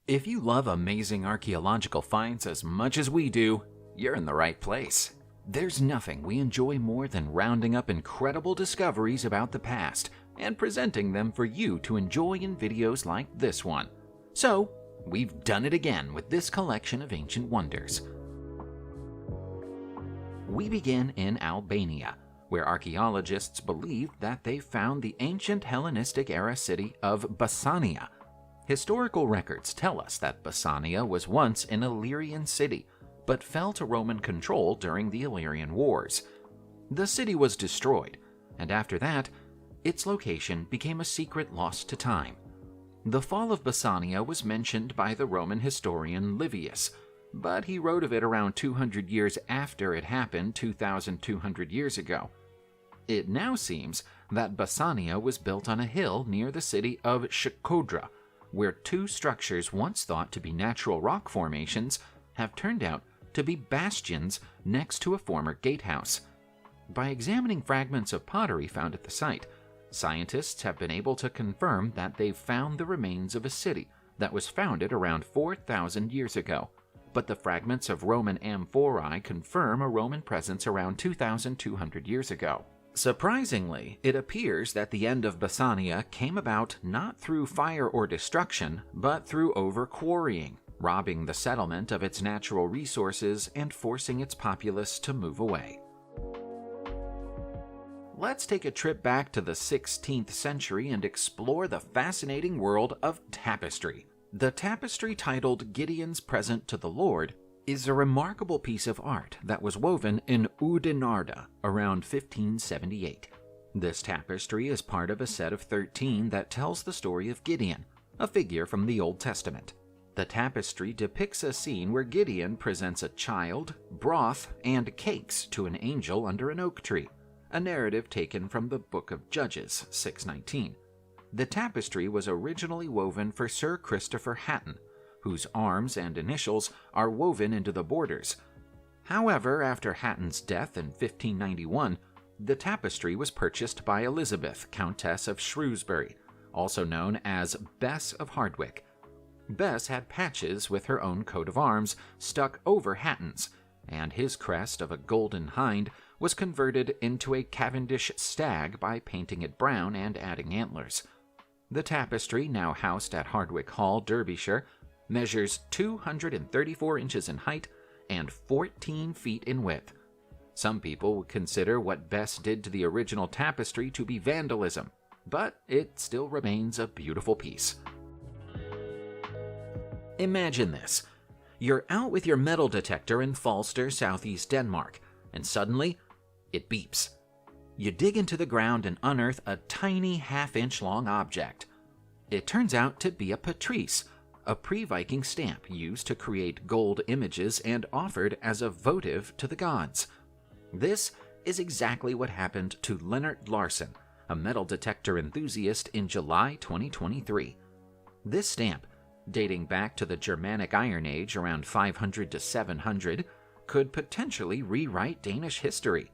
If you love amazing archaeological finds as much as we do, you're in the right place. There's nothing we enjoy more than rounding up incredible discoveries about the past and presenting them for you to enjoy in videos like this one. So, we've done it again with this collection of ancient wonders. We begin in Albania, where archaeologists believe that they found the ancient Hellenistic-era city of Basania. Historical records tell us that Basania was once an Illyrian city, but fell to Roman control during the Illyrian Wars. The city was destroyed, and after that, its location became a secret lost to time. The fall of Basania was mentioned by the Roman historian Livius, but he wrote of it around 200 years after it happened 2,200 years ago. It now seems that Basania was built on a hill near the city of Shkodra, where two structures once thought to be natural rock formations have turned out to be bastions next to a former gatehouse. By examining fragments of pottery found at the site, scientists have been able to confirm that they've found the remains of a city that was founded around 4,000 years ago, but the fragments of Roman amphorae confirm a Roman presence around 2,200 years ago. Surprisingly, it appears that the end of Basania came about not through fire or destruction, but through over-quarrying, robbing the settlement of its natural resources and forcing its populace to move away. Let's take a trip back to the 16th century and explore the fascinating world of tapestry. The tapestry titled Gideon's Present to the Lord is a remarkable piece of art that was woven in Oudenarde around 1578. This tapestry is part of a set of 13 that tells the story of Gideon, a figure from the Old Testament. The tapestry depicts a scene where Gideon presents a child, broth, and cakes to an angel under an oak tree, a narrative taken from the Book of Judges 6:19. The tapestry was originally woven for Sir Christopher Hatton, whose arms and initials are woven into the borders. However, after Hatton's death in 1591, the tapestry was purchased by Elizabeth, Countess of Shrewsbury, also known as Bess of Hardwicke. Bess had patches with her own coat of arms stuck over Hatton's, and his crest of a golden hind was converted into a Cavendish stag by painting it brown and adding antlers. The tapestry, now housed at Hardwicke Hall, Derbyshire, measures 234 inches in height and 14 feet in width. Some people would consider what Bess did to the original tapestry to be vandalism, but it still remains a beautiful piece. Imagine this. You're out with your metal detector in Falster, southeast Denmark, and suddenly, it beeps. You dig into the ground and unearth a tiny half-inch long object. It turns out to be a patrice, a pre-Viking stamp used to create gold images and offered as a votive to the gods. This is exactly what happened to Leonard Larsen, a metal detector enthusiast, in July 2023. This stamp, dating back to the Germanic Iron Age around 500 to 700, could potentially rewrite Danish history.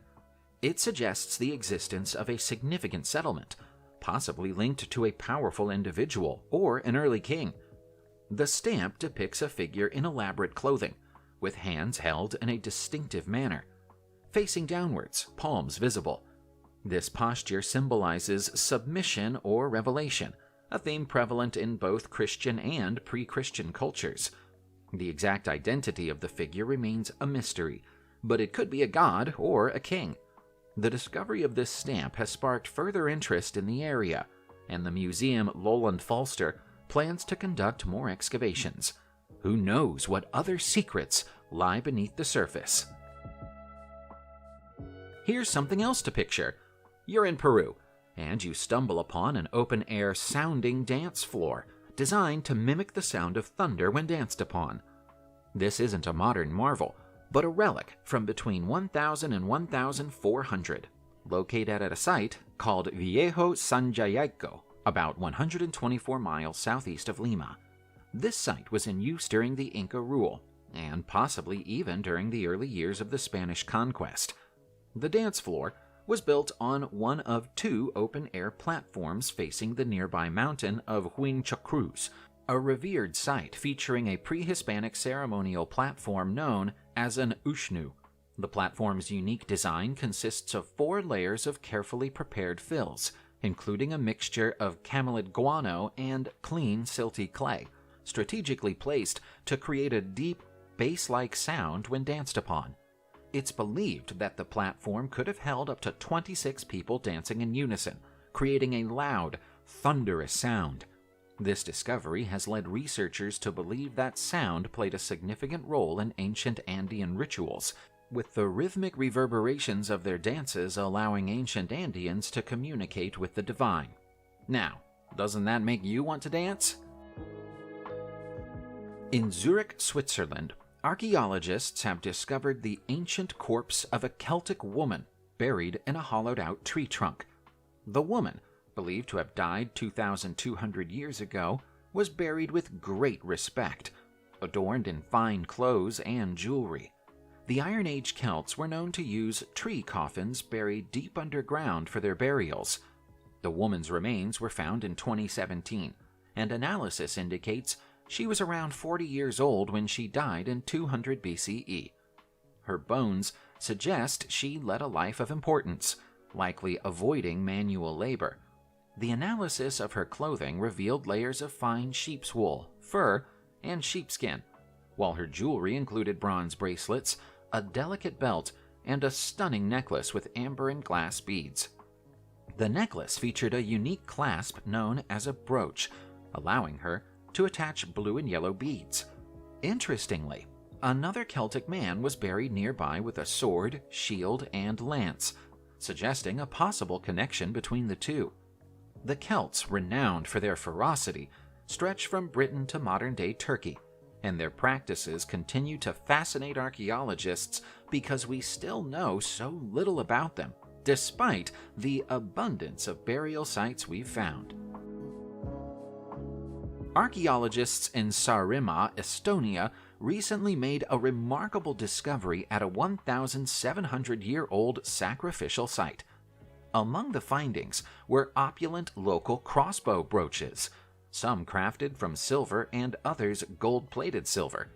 It suggests the existence of a significant settlement, possibly linked to a powerful individual or an early king. The stamp depicts a figure in elaborate clothing, with hands held in a distinctive manner, facing downwards, palms visible. This posture symbolizes submission or revelation, a theme prevalent in both Christian and pre-Christian cultures. The exact identity of the figure remains a mystery, but it could be a god or a king. The discovery of this stamp has sparked further interest in the area, and the museum Lolland Falster plans to conduct more excavations. Who knows what other secrets lie beneath the surface? Here's something else to picture. You're in Peru, and you stumble upon an open-air sounding dance floor designed to mimic the sound of thunder when danced upon. This isn't a modern marvel, but a relic from between 1000 and 1400, located at a site called Viejo San Jacinto, about 124 miles southeast of Lima. This site was in use during the Inca rule, and possibly even during the early years of the Spanish conquest. The dance floor was built on one of two open-air platforms facing the nearby mountain of Huinchacruz, a revered site featuring a pre-Hispanic ceremonial platform known as an ushnu. The platform's unique design consists of 4 layers of carefully prepared fills, including a mixture of camelid guano and clean, silty clay, strategically placed to create a deep, bass-like sound when danced upon. It's believed that the platform could have held up to 26 people dancing in unison, creating a loud, thunderous sound. This discovery has led researchers to believe that sound played a significant role in ancient Andean rituals, with the rhythmic reverberations of their dances allowing ancient Andeans to communicate with the divine. Now, doesn't that make you want to dance? In Zurich, Switzerland, archaeologists have discovered the ancient corpse of a Celtic woman buried in a hollowed-out tree trunk. The woman, believed to have died 2,200 years ago, was buried with great respect, adorned in fine clothes and jewelry. The Iron Age Celts were known to use tree coffins buried deep underground for their burials. The woman's remains were found in 2017, and analysis indicates she was around 40 years old when she died in 200 BCE. Her bones suggest she led a life of importance, likely avoiding manual labor. The analysis of her clothing revealed layers of fine sheep's wool, fur, and sheepskin, while her jewelry included bronze bracelets, a delicate belt, and a stunning necklace with amber and glass beads. The necklace featured a unique clasp known as a brooch, allowing her to attach blue and yellow beads. Interestingly, another Celtic man was buried nearby with a sword, shield, and lance, suggesting a possible connection between the two. The Celts, renowned for their ferocity, stretch from Britain to modern-day Turkey, and their practices continue to fascinate archaeologists because we still know so little about them, despite the abundance of burial sites we've found. Archaeologists in Saaremaa, Estonia, recently made a remarkable discovery at a 1,700-year-old sacrificial site. Among the findings were opulent local crossbow brooches, some crafted from silver and others gold-plated silver,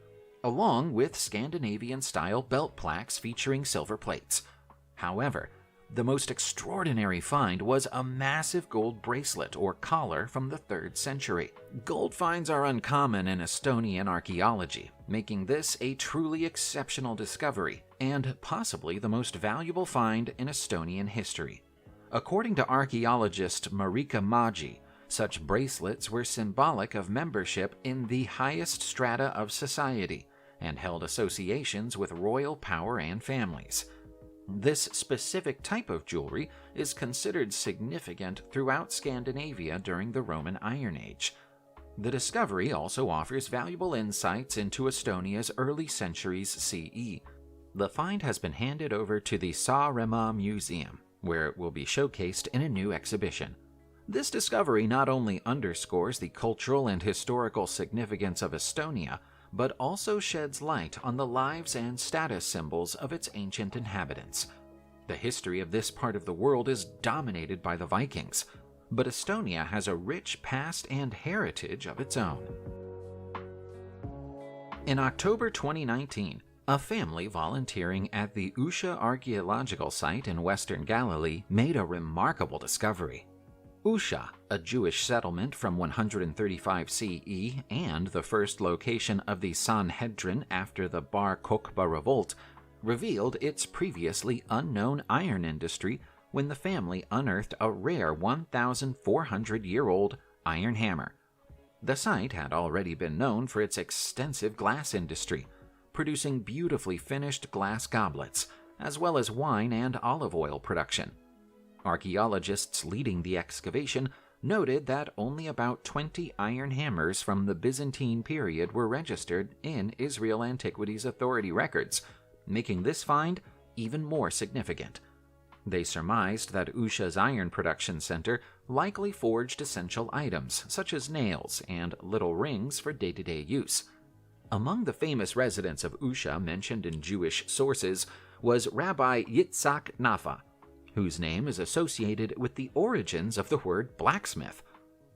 along with Scandinavian-style belt plaques featuring silver plates. However, the most extraordinary find was a massive gold bracelet or collar from the 3rd century. Gold finds are uncommon in Estonian archaeology, making this a truly exceptional discovery and possibly the most valuable find in Estonian history. According to archaeologist Marika Maji, such bracelets were symbolic of membership in the highest strata of society and held associations with royal power and families. This specific type of jewelry is considered significant throughout Scandinavia during the Roman Iron Age. The discovery also offers valuable insights into Estonia's early centuries CE. The find has been handed over to the Saaremaa Museum, where it will be showcased in a new exhibition. This discovery not only underscores the cultural and historical significance of Estonia, but also sheds light on the lives and status symbols of its ancient inhabitants. The history of this part of the world is dominated by the Vikings, but Estonia has a rich past and heritage of its own. In October 2019, a family volunteering at the Usha Archaeological site in Western Galilee made a remarkable discovery. Usha, a Jewish settlement from 135 CE and the first location of the Sanhedrin after the Bar Kokhba revolt, revealed its previously unknown iron industry when the family unearthed a rare 1,400-year-old iron hammer. The site had already been known for its extensive glass industry, producing beautifully finished glass goblets, as well as wine and olive oil production. Archaeologists leading the excavation noted that only about 20 iron hammers from the Byzantine period were registered in Israel Antiquities Authority records, making this find even more significant. They surmised that Usha's iron production center likely forged essential items such as nails and little rings for day-to-day use. Among the famous residents of Usha mentioned in Jewish sources was Rabbi Yitzhak Nafa, whose name is associated with the origins of the word blacksmith.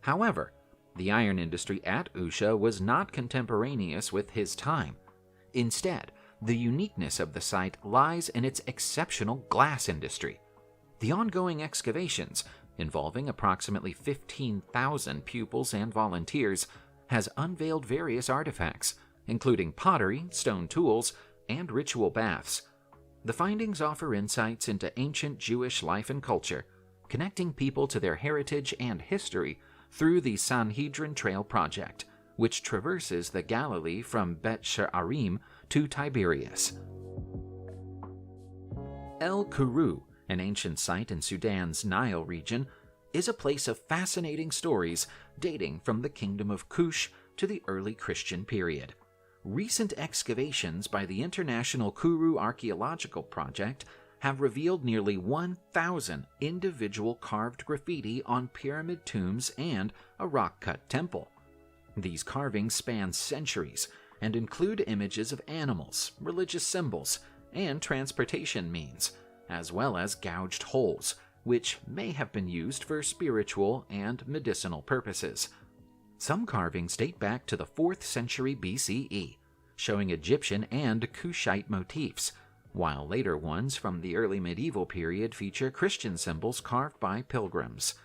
However, The iron industry at Usha was not contemporaneous with his time. Instead, the uniqueness of the site lies in its exceptional glass industry. The ongoing excavations, involving approximately 15,000 pupils and volunteers, has unveiled various artifacts, including pottery, stone tools, and ritual baths. The findings offer insights into ancient Jewish life and culture, connecting people to their heritage and history through the Sanhedrin Trail project, which traverses the Galilee from Bet She'arim to Tiberias. El Kuru, an ancient site in Sudan's Nile region, is a place of fascinating stories dating from the Kingdom of Kush to the early Christian period. Recent excavations by the International Kuru Archaeological Project have revealed nearly 1,000 individual carved graffiti on pyramid tombs and a rock-cut temple. These carvings span centuries and include images of animals, religious symbols, and transportation means, as well as gouged holes, which may have been used for spiritual and medicinal purposes. Some carvings date back to the 4th century BCE, showing Egyptian and Kushite motifs, while later ones from the early medieval period feature Christian symbols carved by pilgrims.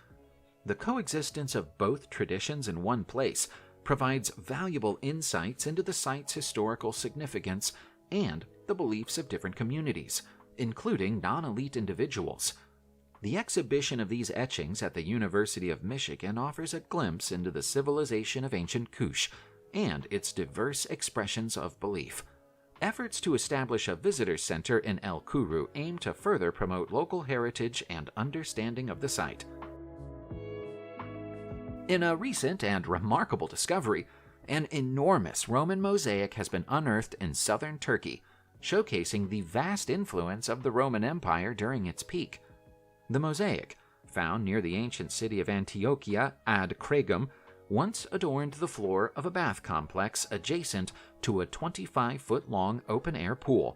The coexistence of both traditions in one place provides valuable insights into the site's historical significance and the beliefs of different communities, including non-elite individuals. The exhibition of these etchings at the University of Michigan offers a glimpse into the civilization of ancient Kush and its diverse expressions of belief. Efforts to establish a visitor center in El Kuru aim to further promote local heritage and understanding of the site. In a recent and remarkable discovery, an enormous Roman mosaic has been unearthed in southern Turkey, showcasing the vast influence of the Roman Empire during its peak. The mosaic, found near the ancient city of Antiochia ad Kregum, once adorned the floor of a bath complex adjacent to a 25-foot-long open-air pool.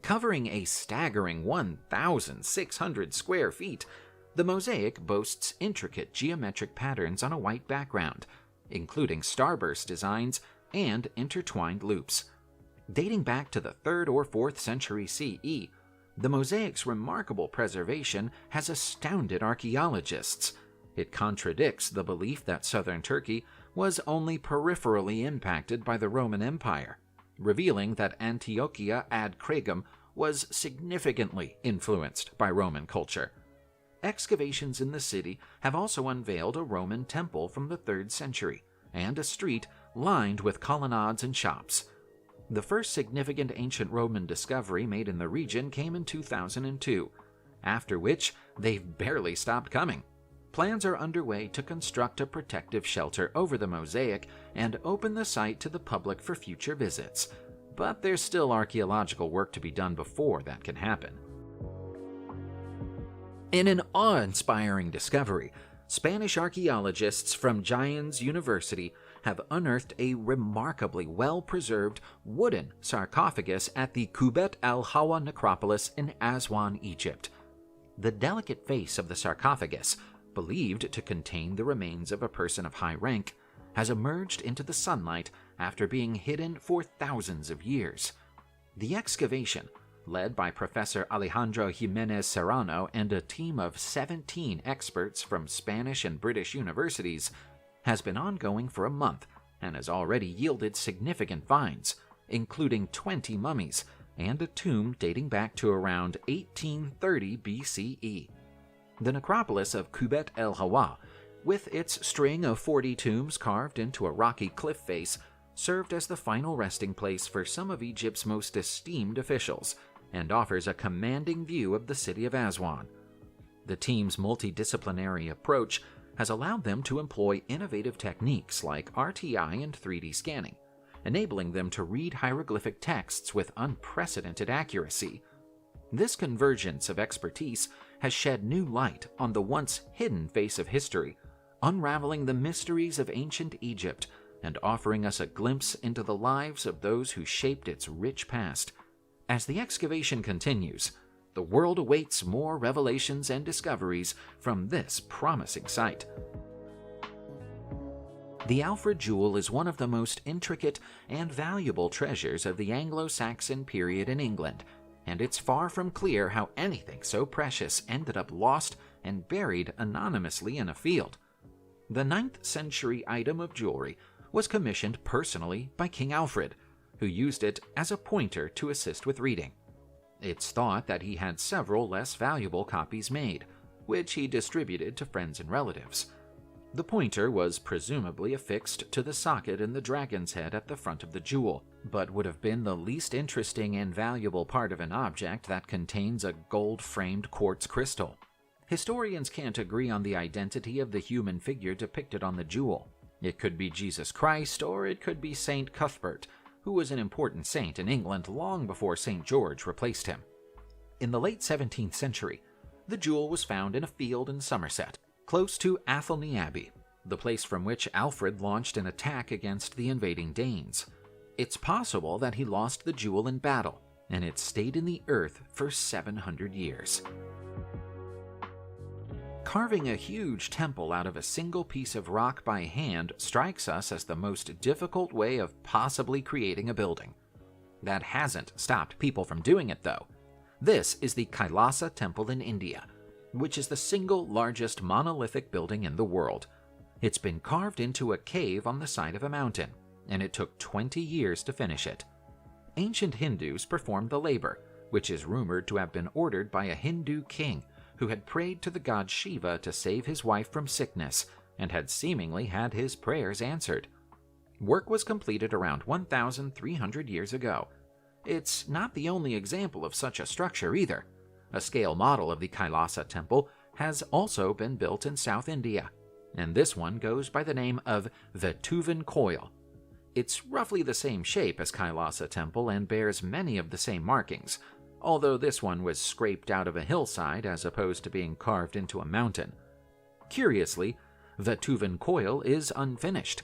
Covering a staggering 1,600 square feet, the mosaic boasts intricate geometric patterns on a white background, including starburst designs and intertwined loops. Dating back to the 3rd or 4th century CE, the mosaic's remarkable preservation has astounded archaeologists. It contradicts the belief that southern Turkey was only peripherally impacted by the Roman Empire, revealing that Antiochia ad Kregum was significantly influenced by Roman culture. Excavations in the city have also unveiled a Roman temple from the 3rd century and a street lined with colonnades and shops. The first significant ancient Roman discovery made in the region came in 2002, after which they've barely stopped coming. Plans are underway to construct a protective shelter over the mosaic and open the site to the public for future visits, but there's still archaeological work to be done before that can happen. In an awe-inspiring discovery, Spanish archaeologists from Jaen's University have unearthed a remarkably well-preserved wooden sarcophagus at the Kubet el-Hawa necropolis in Aswan, Egypt. The delicate face of the sarcophagus, believed to contain the remains of a person of high rank, has emerged into the sunlight after being hidden for thousands of years. The excavation, led by Professor Alejandro Jimenez Serrano and a team of 17 experts from Spanish and British universities, has been ongoing for a month and has already yielded significant finds, including 20 mummies and a tomb dating back to around 1830 BCE. The necropolis of Kubet el-Hawa, with its string of 40 tombs carved into a rocky cliff face, served as the final resting place for some of Egypt's most esteemed officials, and offers a commanding view of the city of Aswan. The team's multidisciplinary approach has allowed them to employ innovative techniques like RTI and 3D scanning, enabling them to read hieroglyphic texts with unprecedented accuracy. This convergence of expertise has shed new light on the once hidden face of history, unraveling the mysteries of ancient Egypt and offering us a glimpse into the lives of those who shaped its rich past. As the excavation continues, the world awaits more revelations and discoveries from this promising site. The Alfred jewel is one of the most intricate and valuable treasures of the Anglo-Saxon period in England, and it's far from clear how anything so precious ended up lost and buried anonymously in a field. The 9th century item of jewelry was commissioned personally by King Alfred, who used it as a pointer to assist with reading. It's thought that he had several less valuable copies made, which he distributed to friends and relatives. The pointer was presumably affixed to the socket in the dragon's head at the front of the jewel, but would have been the least interesting and valuable part of an object that contains a gold-framed quartz crystal. Historians can't agree on the identity of the human figure depicted on the jewel. It could be Jesus Christ, or it could be Saint Cuthbert, who was an important saint in England long before St. George replaced him. In the late 17th century, the jewel was found in a field in Somerset, close to Athelney Abbey, the place from which Alfred launched an attack against the invading Danes. It's possible that he lost the jewel in battle, and it stayed in the earth for 700 years. Carving a huge temple out of a single piece of rock by hand strikes us as the most difficult way of possibly creating a building. That hasn't stopped people from doing it, though. This is the Kailasa Temple in India, which is the single largest monolithic building in the world. It's been carved into a cave on the side of a mountain, and it took 20 years to finish it. Ancient Hindus performed the labor, which is rumored to have been ordered by a Hindu king who had prayed to the god Shiva to save his wife from sickness and had seemingly had his prayers answered. Work was completed around 1,300 years ago. It's not the only example of such a structure either. A scale model of the Kailasa Temple has also been built in South India, and this one goes by the name of Vetuvan Coil. It's roughly the same shape as Kailasa Temple and bears many of the same markings, although this one was scraped out of a hillside as opposed to being carved into a mountain. Curiously, Vetuvan Coil is unfinished.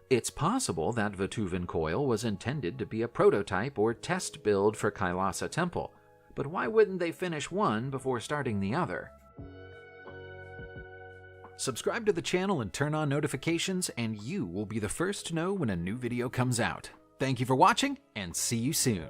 It's possible that Vetuvan Coil was intended to be a prototype or test build for Kailasa Temple, but why wouldn't they finish one before starting the other? Subscribe to the channel and turn on notifications, and you will be the first to know when a new video comes out. Thank you for watching, and see you soon.